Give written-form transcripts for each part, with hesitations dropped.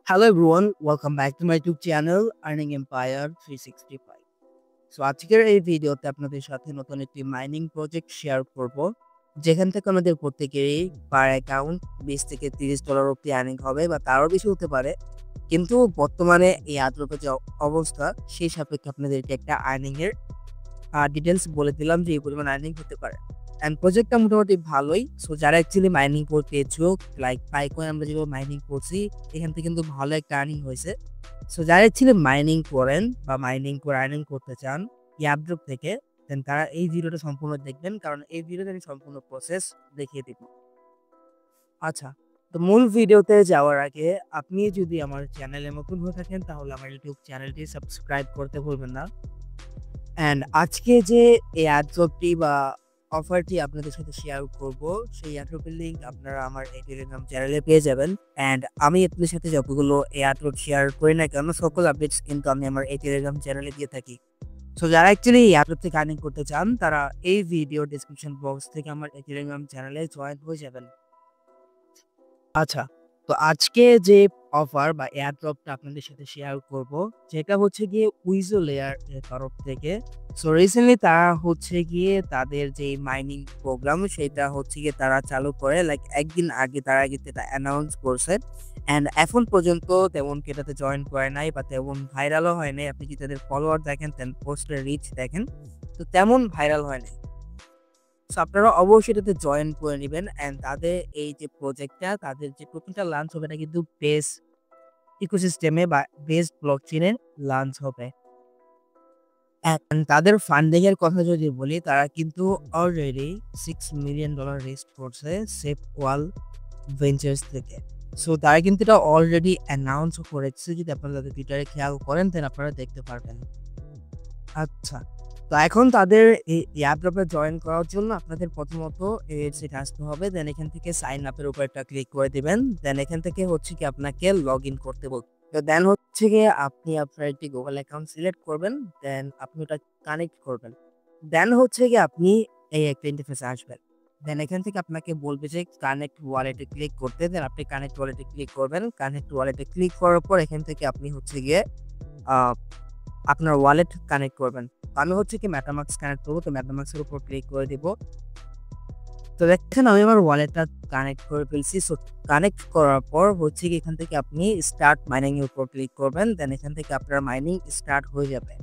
Hello everyone, welcome back to my YouTube channel Earning Empire 365. So আজকের এই ভিডিওতে আপনাদের সাথে নতুন একটি মাইনিং প্রজেক্ট শেয়ার করব, যেখান থেকে আমাদের প্রত্যেকেরই পার অ্যাকাউন্ট 20 থেকে $30 অব্দি আর্নিং হবে বা তারও বেশি হতে পারে। কিন্তু বর্তমানে এই এয়ারড্রপের যে অবস্থা সেই সাপেক্ষে আপনাদেরকে একটা আর্নিংয়ের ডিটেলস বলে দিলাম যে এই পরিমাণ আর্নিং হতে পারে। অ্যান্ড প্রজেক্টটা মোটামুটি ভালোই। সো যারা অ্যাকচুয়ালি মাইনিং করতে ইচ্ছুক, লাইক পাইকয়েন আমরা যেভাবে মাইনিং করছি এখান থেকে কিন্তু ভালো একটা আর্নিং হয়েছে। সো যারা অ্যাকচুয়ালি মাইনিং করেন বা মাইনিং করে আর্নিং করতে চান এয়ারড্রপ থেকে, দেন তারা এই ভিডিওটা সম্পূর্ণ দেখবেন, কারণ এই ভিডিওতে আমি সম্পূর্ণ প্রসেস দেখিয়ে দিব। আচ্ছা, তো মূল ভিডিওতে যাওয়ার আগে আপনি যদি আমার চ্যানেলে নতুন হয়ে থাকেন তাহলে আমার ইউটিউব চ্যানেলটি সাবস্ক্রাইব করতে ভুলবেন না। অ্যান্ড আজকে যে এই এয়ারড্রপটি বা অফারটি আপনাদের সাথে শেয়ার করব, সেই এয়ারড্রপের লিঙ্ক আপনারা আমার এই টেলিগ্রাম চ্যানেলে পেয়ে যাবেন। অ্যান্ড আমি আপনাদের সাথে যতগুলো এয়ারড্রপ শেয়ার করি না কেন, সকল আপডেটস কিন্তু আমি আমার এই টেলিগ্রাম চ্যানেলে দিয়ে থাকি। সো যারা অ্যাকচুয়ালি এয়ারড্রপ থেকে আর্নিং করতে চান তারা এই ভিডিও ডিসক্রিপশন বক্স থেকে আমার এই টেলিগ্রাম চ্যানেলে জয়েন হয়ে যাবেন। আচ্ছা, তো আজকে যে অফার বা এয়ারড্রপটা আপনাদের সাথে শেয়ার করব, যেটা হচ্ছে গিয়ে উইজো লেয়ার এর তরফ থেকে। সো রিসেন্টলি তারা হচ্ছে গিয়ে তাদের যে মাইনিং প্রোগ্রাম সেটা হচ্ছে গিয়ে তারা চালু করে, লাইক একদিন আগে তারা কিন্তু এটা অ্যানাউন্স করছে। অ্যান্ড এখন পর্যন্ত তেমন কি এটাতে জয়েন করে নাই বা তেমন ভাইরালও হয় নাই। আপনি যদি তাদের ফলোয়ার দেখেন, দেন পোস্টের রিচ দেখেন, তো তেমন ভাইরাল হয় নাই। সো আপনারা অবশ্যই এটাতে জয়েন করে নেবেন। অ্যান্ড তাদের এই যে প্রজেক্টটা, তাদের যে প্রথমটা লাঞ্চ হবে এটা কিন্তু বেস ইকোসিস্টেমে বা বেস ব্লকচেইনে লাঞ্চ হবে। অ্যান্ড তাদের ফান্ডিং এর কথা যদি বলি, তারা কিন্তু অলরেডি $6 মিলিয়ন রেজ করছে সেফ ওয়াল ভেঞ্চার্স থেকে। সো তারা কিন্তু এটা অলরেডি অ্যানাউন্স করেছে। যদি আপনারা তাদের টুইটারে খেয়াল করেন দেন আপনারা দেখতে পারবেন। আচ্ছা, তো এখন তাদের এই এয়ারড্রপে জয়েন করার জন্য আপনাদের প্রথমত ওয়েবসাইটে আসতে হবে। দেন এখান থেকে সাইন আপের উপর একটা ক্লিক করে দিবেন। দেন এখান থেকে হচ্ছে কি আপনাকে লগ ইন করতে বলবে। তো দেন হচ্ছে গিয়ে আপনি আপনার একটি গুগল অ্যাকাউন্ট সিলেক্ট করবেন। দেন আপনি ওটা কানেক্ট করবেন। দেন হচ্ছে গিয়ে আপনি এই একটা ইন্টারফেসে আসবেন। দেন এখান থেকে আপনাকে বলবে যে কানেক্ট ওয়ালেটে ক্লিক করতে। দেন আপনি কানেক্ট ওয়ালেটে ক্লিক করবেন। কানেক্ট ওয়ালেটে ক্লিক করার পর এখান থেকে আপনি হচ্ছে গিয়ে আপনার ওয়ালেট কানেক্ট করবেন। আমি হচ্ছে কি মেটামাস্ক কানেক্ট করবো, তো মেটামাস্কের উপর ক্লিক করে দিব। তো দেখছেন আমি আমার ওয়ালেটটা কানেক্ট করে ফেলছি। সো কানেক্ট করার পর হচ্ছে কি এখান থেকে আপনি স্টার্ট মাইনিং এর উপর ক্লিক করবেন। দেন এখান থেকে আপনার মাইনিং স্টার্ট হয়ে যাবে।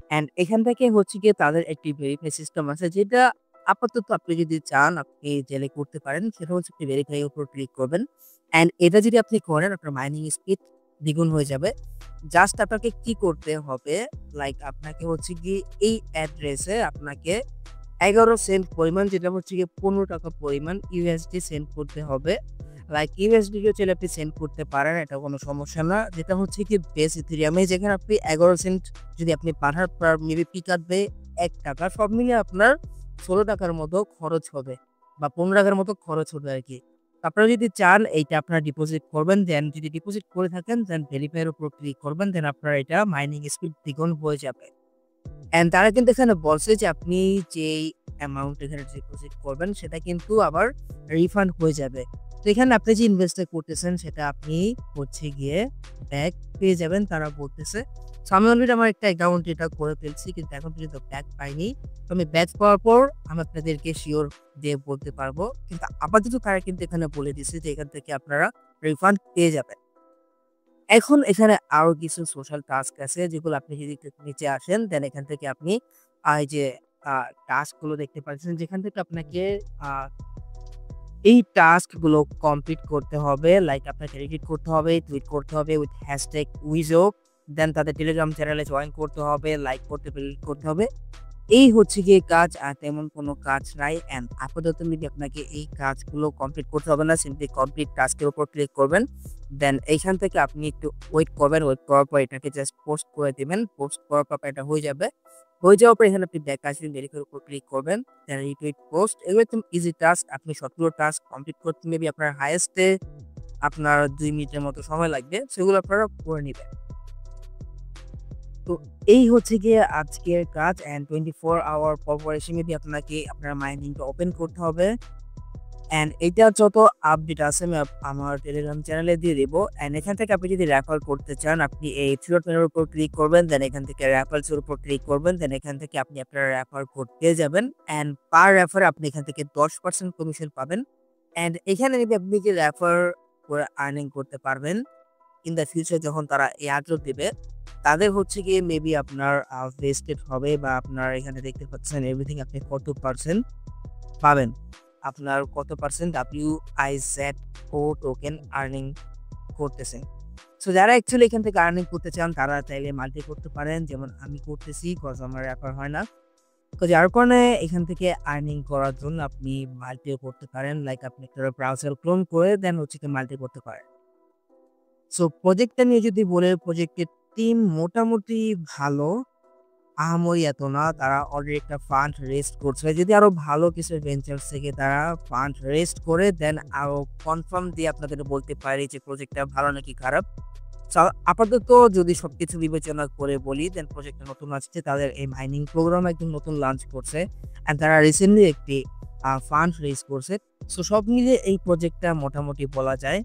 অ্যান্ড এখান থেকে হচ্ছে গিয়ে তাদের একটি ভেরিফাই সিস্টেম আছে, যেটা আপাতত আপনি যদি চান আপনি জেলে করতে পারেন। সেটা হচ্ছে আপনি ভেরিফাই এর উপর ক্লিক করবেন। অ্যান্ড এটা যদি আপনি করেন আপনার মাইনিং স্পিড দ্বিগুণ হয়ে যাবে। জাস্ট আপনাকে কি করতে হবে, লাইক আপনাকে হচ্ছে কি এই অ্যাড্রেসে আপনাকে 11 সেন্ট পরিমাণ, যেটা হচ্ছে গিয়ে 15 টাকা পরিমাণ ইউএসডি সেন্ড করতে হবে। লাইক ইউএসডি চাইলে আপনি সেন্ড করতে পারেন, এটা কোনো সমস্যা না। যেটা হচ্ছে কি বেস ইথেরিয়ামে, যেখানে আপনি 11 সেন্ট যদি আপনি পাঠান, পার মেবি পি কাটবে 1 টাকা, সব মিলিয়ে আপনার 16 টাকার মতো খরচ হবে বা 15 টাকার মতো খরচ হবে আর কি। আপনারা যদি চান এইটা আপনারা ডিপোজিট করবেন। দেন যদি ডিপোজিট করে থাকেন দেন ভেরিফাই এর উপর ক্লিক করবেন। দেন আপনার এটা মাইনিং স্পিড দ্বিগুণ হয়ে যাবে। অ্যান্ড তারা কিন্তু এখানে বলছে যে আপনি যেই অ্যামাউন্ট এখানে ডিপোজিট করবেন সেটা কিন্তু আবার রিফান্ড হয়ে যাবে। তো এখানে আপনি যে ইনভেস্টটা করতেছেন সেটা আপনি হচ্ছে গিয়ে ব্যাক পেয়ে যাবেন তারা বলতেছে। সো আমি অলরেডি আমার একটা অ্যাকাউন্ট এটা করে ফেলছি, কিন্তু এখন পর্যন্ত ব্যাক পাইনি। তো আমি ব্যাক পাওয়ার পর আমি আপনাদেরকে শিওর দিয়ে বলতে পারবো। কিন্তু আপাতত তারা কিন্তু এখানে বলে দিচ্ছে যে এখান থেকে আপনারা রিফান্ড পেয়ে যাবেন। এখন এখানে আরো কিছু সোশ্যাল টাস্ক আছে, যেগুলো আপনি যদি একটু নিচে আসেন দেন এখান থেকে আপনি এই যে টাস্ক গুলো দেখতে পাচ্ছেন, যেখান থেকে আপনাকে এই টাস্ক গুলো কমপ্লিট করতে হবে। লাইক আপনাকে এডিট করতে হবে, টুইট করতে হবে উইথ হ্যাশট্যাগ উইজো। দেন তাদের টেলিগ্রাম চ্যানেলে জয়েন করতে হবে, লাইক করতে হবে। এই হচ্ছে গিয়ে কাজ, আর তেমন কোনো কাজ নাই। অ্যান্ড আপাতত যদি আপনাকে এই কাজগুলো কমপ্লিট করতে হবে না, সিম্পলি কমপ্লিট টাস্কের উপর ক্লিক করবেন। দেন এইখান থেকে আপনি একটু ওয়েট করবেন। ওয়েট করার পর এটাকে জাস্ট পোস্ট করে দিবেন। পোস্ট করার পর এটা হয়ে যাবে। হয়ে যাওয়ার পর এখানে আপনি ব্যাক আসবেন, ভেরিফাইয়ের উপর ক্লিক করবেন। দেন রিটুইট পোস্ট। এগুলো একদম ইজি টাস্ক। আপনি সবগুলো টাস্ক কমপ্লিট করতে মেবি আপনার হাইয়েস্টে আপনার 2 মিনিটের মতো সময় লাগবে। সেগুলো আপনারা করে নেবেন। তো এই হচ্ছে গিয়ে আজকের কাজ। অ্যান্ড 24 আওয়ার পর এসে মেবি আপনাকে আপনার মাইনিংটা ওপেন করতে হবে। অ্যান্ড এটা যত আপডেট আছে আমি আমার টেলিগ্রাম চ্যানেলে দিয়ে দিব। অ্যান্ড এখান থেকে আপনি যদি রেফার করতে চান, আপনি এই থ্রি ডট মেনুর উপর ক্লিক করবেন, দেন এখান থেকে রেফারেলস এর উপর ক্লিক করবেন, দেন এখান থেকে আপনি আপনার রেফার কোড পেয়ে যাবেন। অ্যান্ড পার রেফারে আপনি এখান থেকে 10% কমিশন পাবেন। অ্যান্ড এখানে যদি আপনি যে রেফার করে আর্নিং করতে পারবেন ইন দ্য ফিউচার, যখন তারা এয়ারড্রপ দিবে তাদের হচ্ছে গিয়ে মেবি আপনার ভেস্টেড হবে, বা আপনার এখানে দেখতে পাচ্ছেন এভরিথিং আপনি কত পার্সেন্ট পাবেন, আপনার কত পার্সেন্ট WIZ ও টোকেন আর্নিং করতেছেন। সো যারা অ্যাকচুয়ালি এখান থেকে আর্নিং করতে চান তারা চাইলে মাল্টি করতে পারেন, যেমন আমি করতেছি কজ আমার রেফার হয় না। তো যার কারণে এখান থেকে আর্নিং করার জন্য আপনি মাল্টিও করতে পারেন, লাইক আপনি একটা ব্রাউজার ক্লোন করে দেন হচ্ছে কি মাল্টি করতে পারেন। সো প্রজেক্টটা নিয়ে যদি বলে, প্রজেক্টের টিম মোটামুটি ভালো, আহামরি এত না। তারা অলরেডি একটা ফান্ড রেস্ট করছে। যদি আরো ভালো কিছু ভেঞ্চার্স থেকে তারা ফান্ড রেস্ট করে দেন আরো কনফার্ম দিয়ে আপনাদের বলতে পারি যে প্রজেক্টটা ভালো নাকি খারাপ। সো আপাতত যদি সবকিছু বিবেচনা করে বলি, দেন প্রজেক্টটা নতুন আসছে, তাদের এই মাইনিং প্রোগ্রাম একদম নতুন লঞ্চ করছে, অ্যান্ড তারা রিসেন্টলি একটি ফান্ড রেজ করছে। সো সব মিলিয়ে এই প্রজেক্টটা মোটামুটি বলা যায়।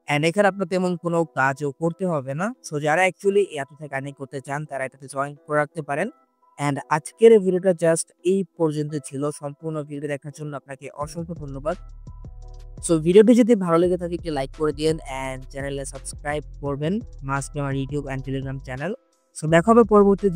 অ্যান্ড এখানে আপনার তেমন কোনো কাজও করতে হবে না। সো যারা অ্যাকচুয়ালি এত থেকে আর্নিং করতে চান তারা এটাতে জয়েন করে রাখতে পারেন। অ্যান্ড আজকের এই ভিডিওটা জাস্ট এই পর্যন্ত ছিল। সম্পূর্ণ ভিডিও দেখার জন্য আপনাকে অসংখ্য ধন্যবাদ। সো ভিডিওটি যদি ভালো লেগে থাকে একটি লাইক করে দিন, অ্যান্ড চ্যানেলে সাবস্ক্রাইব করবেন, মাস্ট আমার YouTube and Telegram channel. So দেখা হবে পরবর্তী